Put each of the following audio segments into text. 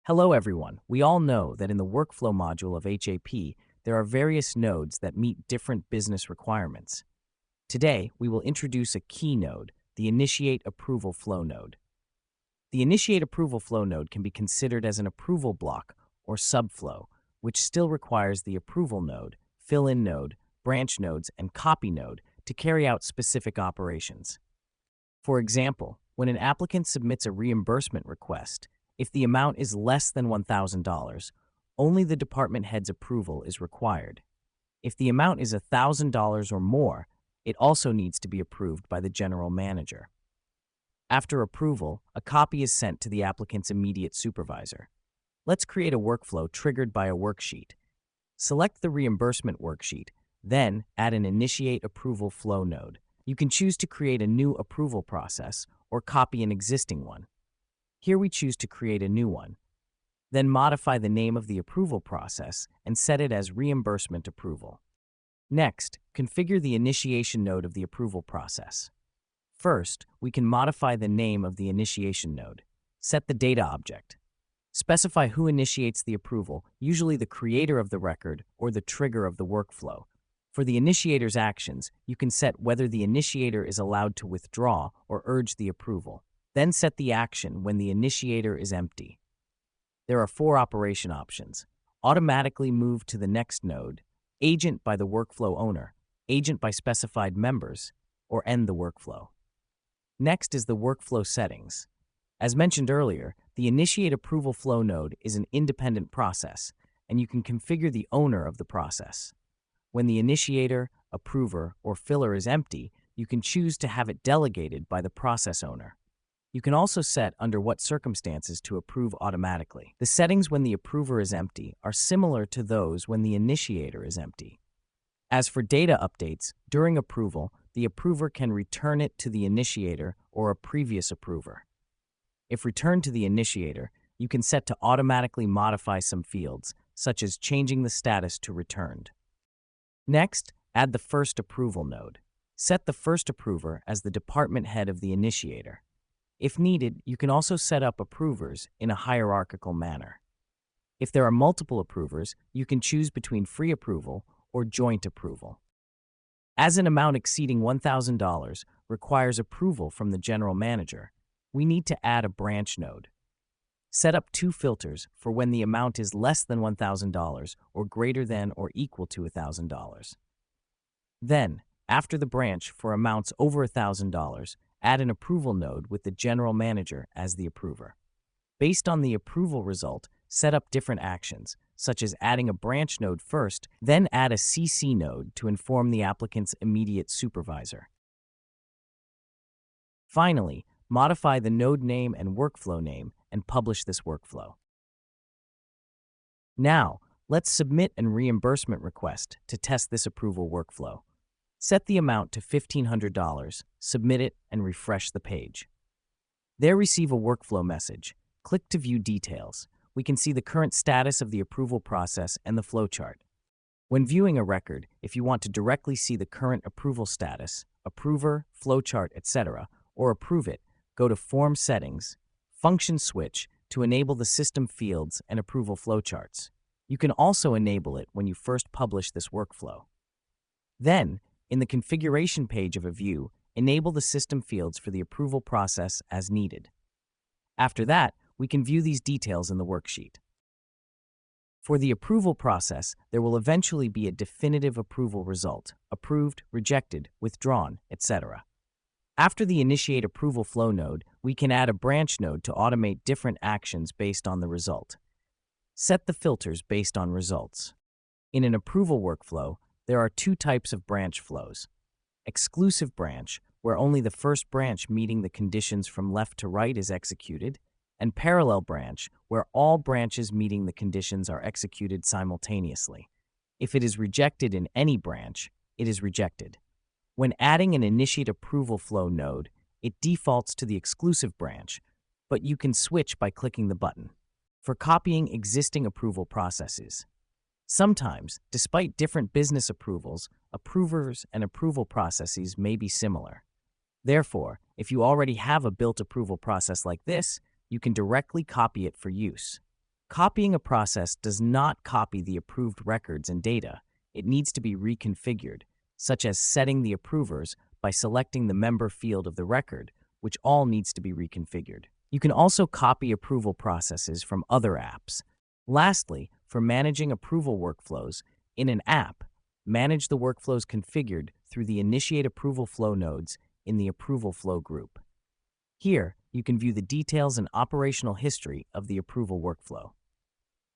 Hello everyone. We all know that in the workflow module of HAP, there are various nodes that meet different business requirements. Today, we will introduce a key node, the Initiate Approval Flow node. The Initiate Approval Flow node can be considered as an approval block or subflow, which still requires the approval node, fill-in node, branch nodes, and copy node to carry out specific operations. For example, when an applicant submits a reimbursement request, if the amount is less than $1,000, only the department head's approval is required. If the amount is $1,000 or more, it also needs to be approved by the general manager. After approval, a copy is sent to the applicant's immediate supervisor. Let's create a workflow triggered by a worksheet. Select the reimbursement worksheet, then add an Initiate Approval Flow node. You can choose to create a new approval process or copy an existing one. Here we choose to create a new one. Then modify the name of the approval process and set it as Reimbursement Approval. Next, configure the initiation node of the approval process. First, we can modify the name of the initiation node. Set the data object. Specify who initiates the approval, usually the creator of the record or the trigger of the workflow. For the initiator's actions, you can set whether the initiator is allowed to withdraw or urge the approval. Then set the action when the initiator is empty. There are 4 operation options: automatically move to the next node, agent by the workflow owner, agent by specified members, or end the workflow. Next is the workflow settings. As mentioned earlier, the Initiate Approval Flow node is an independent process, and you can configure the owner of the process. When the initiator, approver, or filler is empty, you can choose to have it delegated by the process owner. You can also set under what circumstances to approve automatically. The settings when the approver is empty are similar to those when the initiator is empty. As for data updates, during approval, the approver can return it to the initiator or a previous approver. If returned to the initiator, you can set to automatically modify some fields, such as changing the status to returned. Next, add the first approval node. Set the first approver as the department head of the initiator. If needed, you can also set up approvers in a hierarchical manner. If there are multiple approvers, you can choose between free approval or joint approval. As an amount exceeding $1,000 requires approval from the general manager, we need to add a branch node. Set up 2 filters for when the amount is less than $1,000 or greater than or equal to $1,000. Then, after the branch for amounts over $1,000, add an approval node with the general manager as the approver. Based on the approval result, set up different actions, such as adding a branch node first, then add a CC node to inform the applicant's immediate supervisor. Finally, modify the node name and workflow name and publish this workflow. Now, let's submit a reimbursement request to test this approval workflow. Set the amount to $1,500, submit it, and refresh the page. There, receive a workflow message. Click to view details. We can see the current status of the approval process and the flowchart. When viewing a record, if you want to directly see the current approval status, approver, flowchart, etc., or approve it, go to Form Settings, Function Switch to enable the system fields and approval flowcharts. You can also enable it when you first publish this workflow. Then, in the configuration page of a view, enable the system fields for the approval process as needed. After that, we can view these details in the worksheet. For the approval process, there will eventually be a definitive approval result: approved, rejected, withdrawn, etc. After the Initiate Approval Flow node, we can add a branch node to automate different actions based on the result. Set the filters based on results. In an approval workflow, there are 2 types of branch flows: exclusive branch, where only the first branch meeting the conditions from left to right is executed, and parallel branch, where all branches meeting the conditions are executed simultaneously. If it is rejected in any branch, it is rejected. When adding an Initiate Approval Flow node, it defaults to the exclusive branch, but you can switch by clicking the button. For copying existing approval processes, sometimes, despite different business approvals, approvers and approval processes may be similar. Therefore, if you already have a built approval process like this, you can directly copy it for use. Copying a process does not copy the approved records and data. It needs to be reconfigured, such as setting the approvers by selecting the member field of the record, which all needs to be reconfigured. You can also copy approval processes from other apps. Lastly, for managing approval workflows, in an app, manage the workflows configured through the Initiate Approval Flow nodes in the Approval Flow group. Here, you can view the details and operational history of the approval workflow.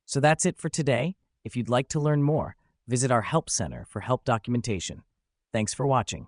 So that's it for today. If you'd like to learn more, visit our Help Center for help documentation. Thanks for watching.